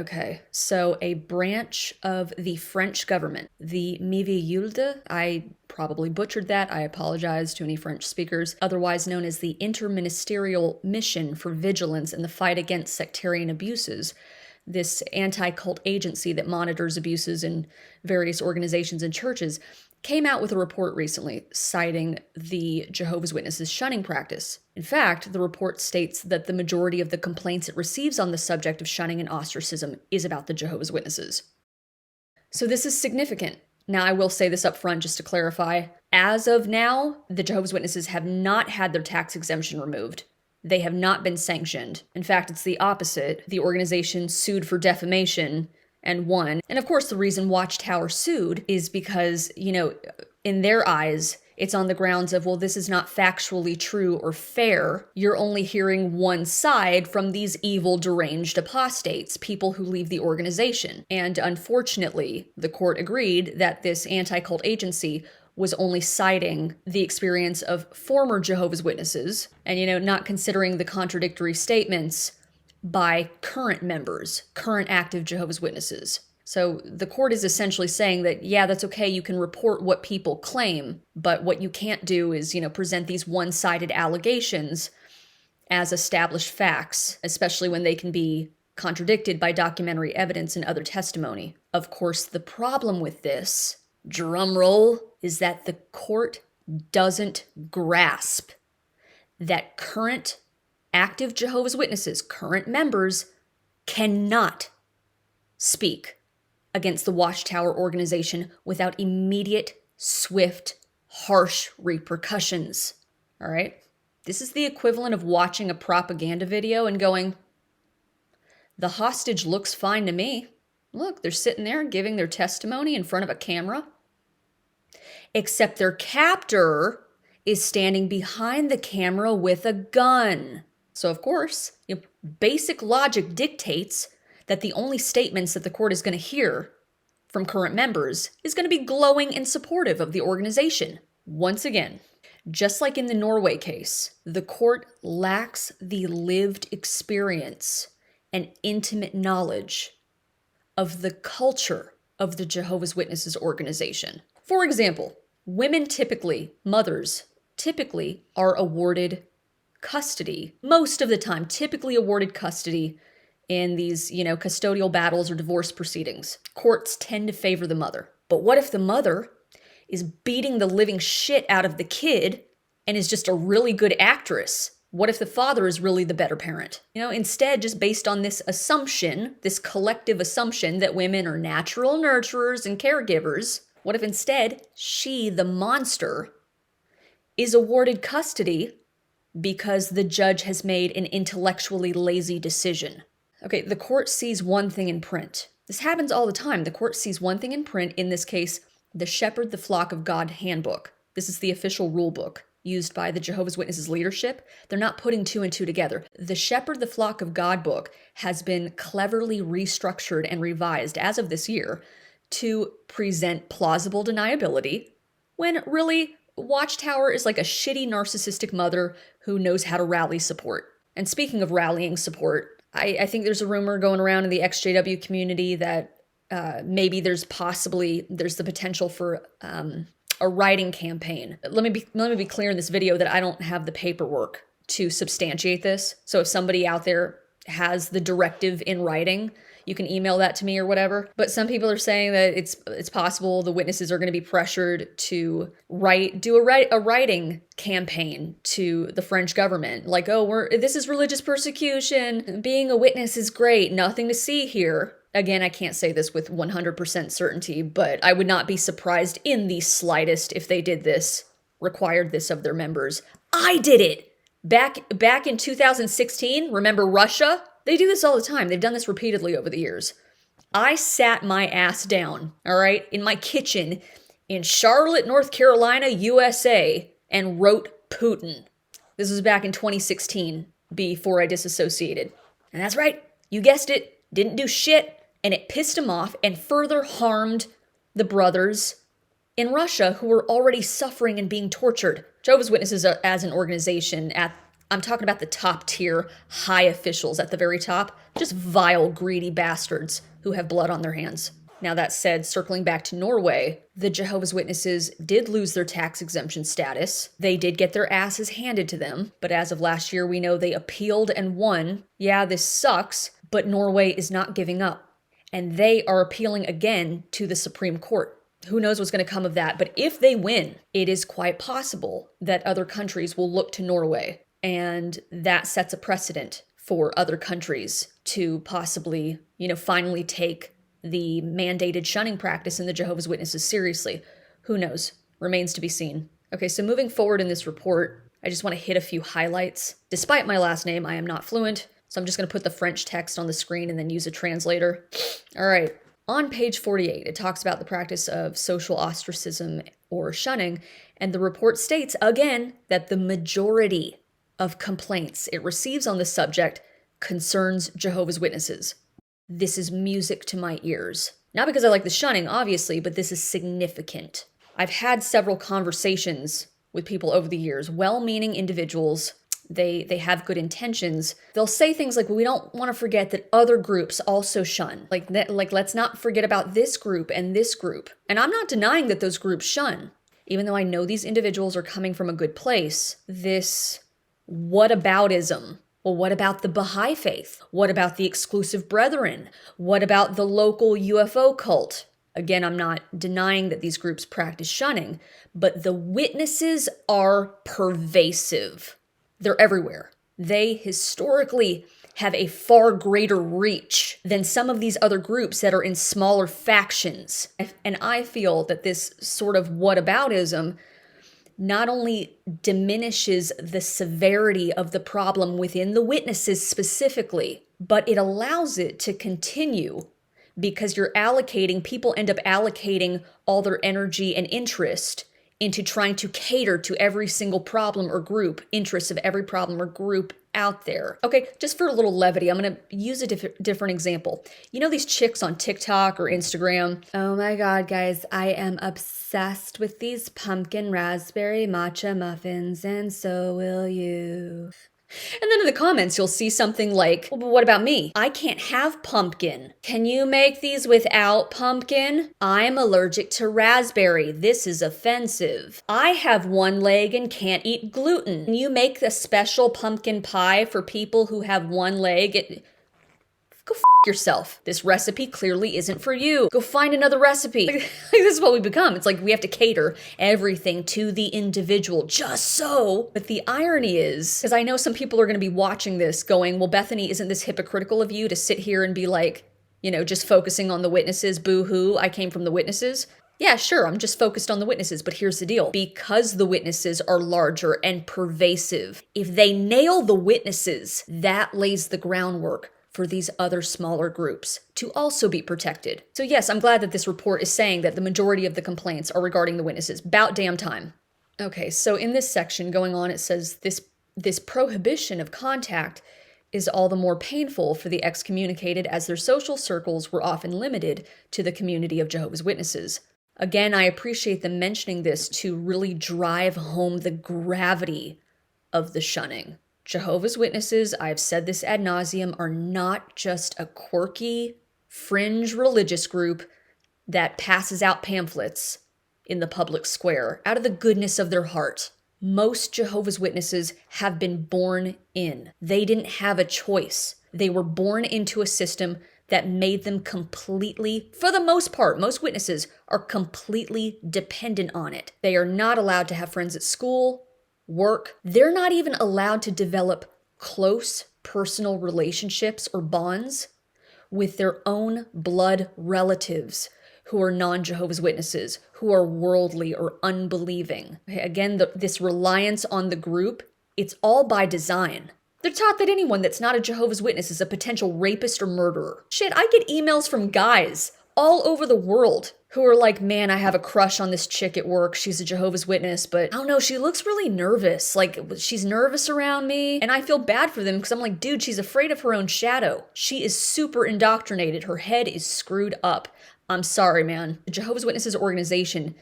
Okay, so a branch of the French government, the Miviyulde, I probably butchered that. I apologize to any French speakers, otherwise known as the Interministerial Mission for Vigilance in the Fight Against Sectarian Abuses, this anti-cult agency that monitors abuses in various organizations and churches, came out with a report recently citing the Jehovah's Witnesses shunning practice. In fact, the report states that the majority of the complaints it receives on the subject of shunning and ostracism is about the Jehovah's Witnesses. So this is significant. Now, I will say this up front just to clarify. As of now, the Jehovah's Witnesses have not had their tax exemption removed. They have not been sanctioned. In fact, it's the opposite. The organization sued for defamation and won. And of course, the reason Watchtower sued is because, in their eyes, it's on the grounds of, well, this is not factually true or fair. You're only hearing one side from these evil, deranged apostates, people who leave the organization. And unfortunately, the court agreed that this anti-cult agency was only citing the experience of former Jehovah's Witnesses and, not considering the contradictory statements by current members, current active Jehovah's Witnesses. So the court is essentially saying that, yeah, that's okay, you can report what people claim, but what you can't do is, present these one-sided allegations as established facts, especially when they can be contradicted by documentary evidence and other testimony. Of course, the problem with this, drum roll, is that the court doesn't grasp that current active Jehovah's Witnesses, current members, cannot speak against the Watchtower organization without immediate, swift, harsh repercussions. All right? This is the equivalent of watching a propaganda video and going, the hostage looks fine to me. Look, they're sitting there giving their testimony in front of a camera. Except their captor is standing behind the camera with a gun. So, of course, basic logic dictates that the only statements that the court is going to hear from current members is going to be glowing and supportive of the organization. Once again, just like in the Norway case, the court lacks the lived experience and intimate knowledge of the culture of the Jehovah's Witnesses organization. For example, women mothers typically are awarded custody, most of the time, typically awarded custody in these, custodial battles or divorce proceedings. Courts tend to favor the mother. But what if the mother is beating the living shit out of the kid and is just a really good actress? What if the father is really the better parent? Instead, just based on this assumption, this collective assumption that women are natural nurturers and caregivers, what if instead she, the monster, is awarded custody because the judge has made an intellectually lazy decision? Okay, the court sees one thing in print. This happens all the time. The court sees one thing in print, in this case, the Shepherd the Flock of God Handbook. This is the official rule book used by the Jehovah's Witnesses leadership. They're not putting two and two together. The Shepherd the Flock of God book has been cleverly restructured and revised as of this year to present plausible deniability when really Watchtower is like a shitty narcissistic mother who knows how to rally support. And speaking of rallying support, I think there's a rumor going around in the XJW community that maybe there's the potential for a writing campaign. Let me be clear in this video that I don't have the paperwork to substantiate this. So if somebody out there has the directive in writing, you can email that to me or whatever. But some people are saying that it's possible the witnesses are going to be pressured to do a writing campaign to the French government. Like, this is religious persecution. Being a witness is great. Nothing to see here. Again, I can't say this with 100% certainty, but I would not be surprised in the slightest if they did this, required this of their members. I did it! Back in 2016, remember Russia? They do this all the time. They've done this repeatedly over the years. I sat my ass down, all right, in my kitchen in Charlotte, North Carolina, USA, and wrote Putin. This was back in 2016, before I disassociated. And that's right, you guessed it, didn't do shit, and it pissed him off and further harmed the brothers in Russia who were already suffering and being tortured. Jehovah's Witnesses as an organization at I'm talking about the top tier, high officials at the very top, just vile, greedy bastards who have blood on their hands. Now, that said, circling back to Norway, the Jehovah's Witnesses did lose their tax exemption status. They did get their asses handed to them, but as of last year, we know they appealed and won. Yeah, this sucks, but Norway is not giving up. And they are appealing again to the Supreme Court. Who knows what's going to come of that, but if they win, it is quite possible that other countries will look to Norway, and that sets a precedent for other countries to possibly, finally take the mandated shunning practice in the Jehovah's Witnesses seriously. Who knows? Remains to be seen. Okay, so moving forward in this report, I just want to hit a few highlights. Despite my last name, I am not fluent, so I'm just going to put the French text on the screen and then use a translator. All right. On page 48, it talks about the practice of social ostracism or shunning, and the report states, again, that the majority of complaints it receives on the subject concerns Jehovah's Witnesses. This is music to my ears. Not because I like the shunning, obviously, but this is significant. I've had several conversations with people over the years, well-meaning individuals. They have good intentions. They'll say things like, we don't want to forget that other groups also shun. Like let's not forget about this group and this group. And I'm not denying that those groups shun. Even though I know these individuals are coming from a good place, this whataboutism. Well, what about the Baha'i faith? What about the exclusive brethren? What about the local UFO cult? Again, I'm not denying that these groups practice shunning, but the witnesses are pervasive. They're everywhere. They historically have a far greater reach than some of these other groups that are in smaller factions. And I feel that this sort of whataboutism not only diminishes the severity of the problem within the witnesses specifically, but it allows it to continue because people end up allocating all their energy and interest into trying to cater to every single problem or group, interests of every problem or group out there. Okay, just for a little levity, I'm going to use a different example. You know these chicks on TikTok or Instagram? Oh my God, guys, I am obsessed with these pumpkin raspberry matcha muffins, and so will you. And then in the comments, you'll see something like, well, but what about me? I can't have pumpkin. Can you make these without pumpkin? I'm allergic to raspberry. This is offensive. I have one leg and can't eat gluten. Can you make a special pumpkin pie for people who have one leg? Go yourself. This recipe clearly isn't for you. Go find another recipe. This is what we become. It's like we have to cater everything to the individual just so. But the irony is, because I know some people are going to be watching this going, well, Bethany, isn't this hypocritical of you to sit here and be like, just focusing on the witnesses? Boo-hoo, I came from the witnesses. Yeah, sure, I'm just focused on the witnesses, but here's the deal. Because the witnesses are larger and pervasive, if they nail the witnesses, that lays the groundwork for these other smaller groups to also be protected. So yes, I'm glad that this report is saying that the majority of the complaints are regarding the witnesses. About damn time. Okay, so in this section going on, it says this prohibition of contact is all the more painful for the excommunicated as their social circles were often limited to the community of Jehovah's Witnesses. Again, I appreciate them mentioning this to really drive home the gravity of the shunning. Jehovah's Witnesses, I've said this ad nauseum, are not just a quirky, fringe religious group that passes out pamphlets in the public square out of the goodness of their heart. Most Jehovah's Witnesses have been born in. They didn't have a choice. They were born into a system that made them completely, for the most part, most witnesses are completely dependent on it. They are not allowed to have friends at school, work. They're not even allowed to develop close personal relationships or bonds with their own blood relatives who are non-Jehovah's Witnesses, who are worldly or unbelieving. Okay, again, this reliance on the group, it's all by design. They're taught that anyone that's not a Jehovah's Witness is a potential rapist or murderer. Shit, I get emails from guys all over the world who are like, man, I have a crush on this chick at work. She's a Jehovah's Witness, but I don't know, she looks really nervous. Like, she's nervous around me. And I feel bad for them because I'm like, dude, she's afraid of her own shadow. She is super indoctrinated. Her head is screwed up. I'm sorry, man. The Jehovah's Witnesses organization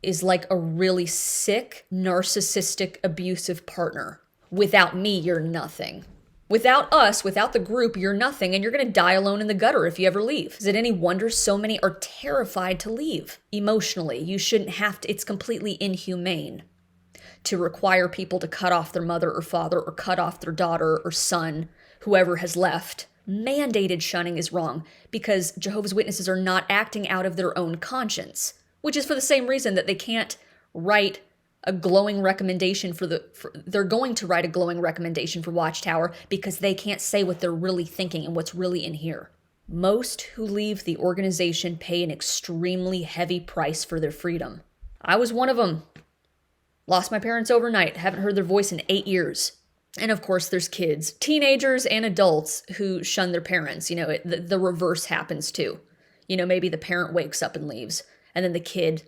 is like a really sick, narcissistic, abusive partner. Without me, you're nothing. Without us, without the group, you're nothing, and you're going to die alone in the gutter if you ever leave. Is it any wonder so many are terrified to leave? Emotionally, you shouldn't have to. It's completely inhumane to require people to cut off their mother or father or cut off their daughter or son, whoever has left. Mandated shunning is wrong because Jehovah's Witnesses are not acting out of their own conscience, which is for the same reason that they can't write a glowing recommendation they're going to write a glowing recommendation for Watchtower because they can't say what they're really thinking and what's really in here. Most who leave the organization pay an extremely heavy price for their freedom. I was one of them. Lost my parents overnight, haven't heard their voice in 8 years. And of course, there's kids, teenagers and adults who shun their parents. The reverse happens too. Maybe the parent wakes up and leaves, and then the kid,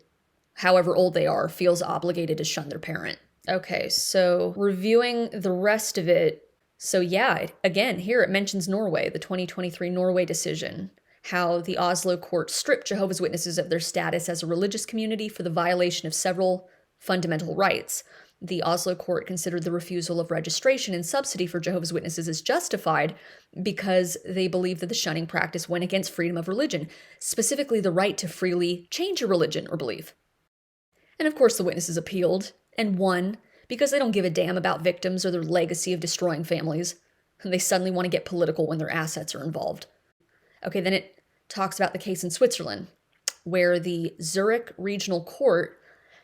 however old they are, feels obligated to shun their parent. Okay, so reviewing the rest of it. So yeah, again, here it mentions Norway, the 2023 Norway decision, how the Oslo court stripped Jehovah's Witnesses of their status as a religious community for the violation of several fundamental rights. The Oslo court considered the refusal of registration and subsidy for Jehovah's Witnesses as justified because they believed that the shunning practice went against freedom of religion, specifically the right to freely change your religion or belief. And of course the witnesses appealed and won because they don't give a damn about victims or their legacy of destroying families. And they suddenly want to get political when their assets are involved. Okay, then it talks about the case in Switzerland, where the Zurich Regional Court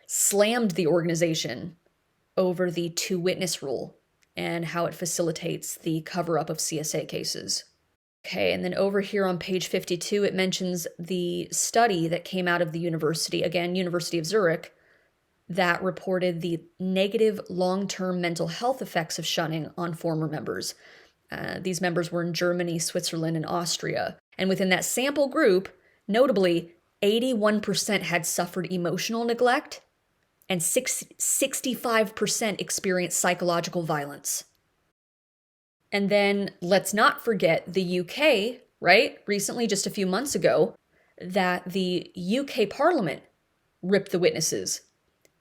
slammed the organization over the two-witness rule and how it facilitates the cover-up of CSA cases. Okay, and then over here on page 52, it mentions the study that came out of the university, again, University of Zurich, that reported the negative long-term mental health effects of shunning on former members. These members were in Germany, Switzerland, and Austria. And within that sample group, notably, 81% had suffered emotional neglect, and 65% experienced psychological violence. And then let's not forget the UK, right? Recently, just a few months ago, that the UK Parliament ripped the witnesses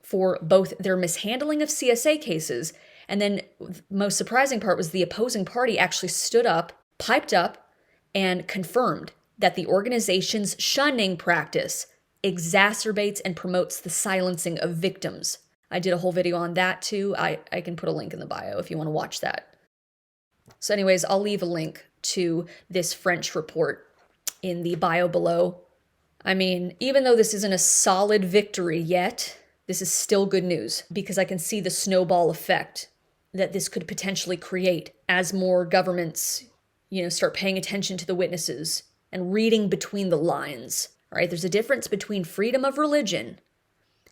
for both their mishandling of CSA cases, and then the most surprising part was the opposing party actually stood up, piped up, and confirmed that the organization's shunning practice exacerbates and promotes the silencing of victims. I did a whole video on that too. I can put a link in the bio if you want to watch that. So anyways, I'll leave a link to this French report in the bio below. I mean, even though this isn't a solid victory yet, this is still good news because I can see the snowball effect that this could potentially create as more governments, start paying attention to the witnesses and reading between the lines. All right, there's a difference between freedom of religion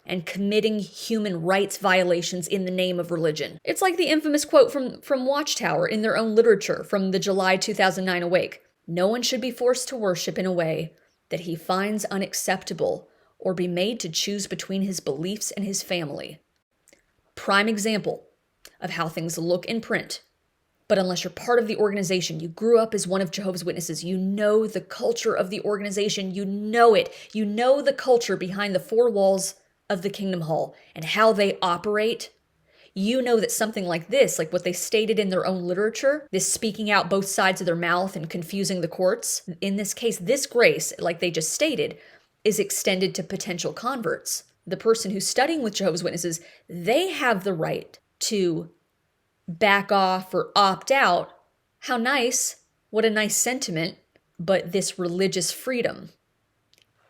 and committing human rights violations in the name of religion. It's like the infamous quote from Watchtower in their own literature from the July 2009 Awake. No one should be forced to worship in a way that he finds unacceptable or be made to choose between his beliefs and his family. Prime example of how things look in print. But unless you're part of the organization, you grew up as one of Jehovah's Witnesses, you know the culture of the organization, you know it. You know the culture behind the four walls of the Kingdom Hall and how they operate. You know that something like this, like what they stated in their own literature, this speaking out both sides of their mouth and confusing the courts, in this case, this grace, like they just stated, is extended to potential converts. The person who's studying with Jehovah's Witnesses, they have the right to back off or opt out. How nice. What a nice sentiment. But this religious freedom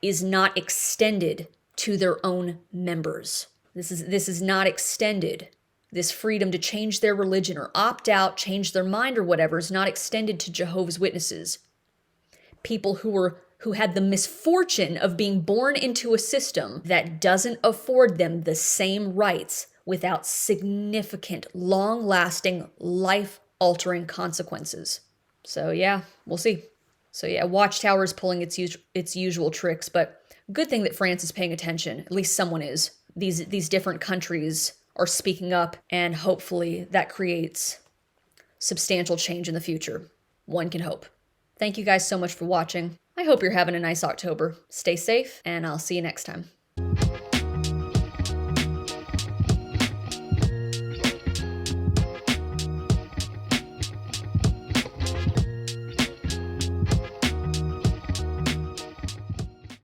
is not extended to their own members. This is not extended. This freedom to change their religion or opt out, change their mind or whatever is not extended to Jehovah's Witnesses. People who had the misfortune of being born into a system that doesn't afford them the same rights without significant, long-lasting, life-altering consequences. So yeah, we'll see. So yeah, Watchtower is pulling its usual tricks, but good thing that France is paying attention. At least someone is. These different countries are speaking up, and hopefully that creates substantial change in the future. One can hope. Thank you guys so much for watching. I hope you're having a nice October. Stay safe, and I'll see you next time.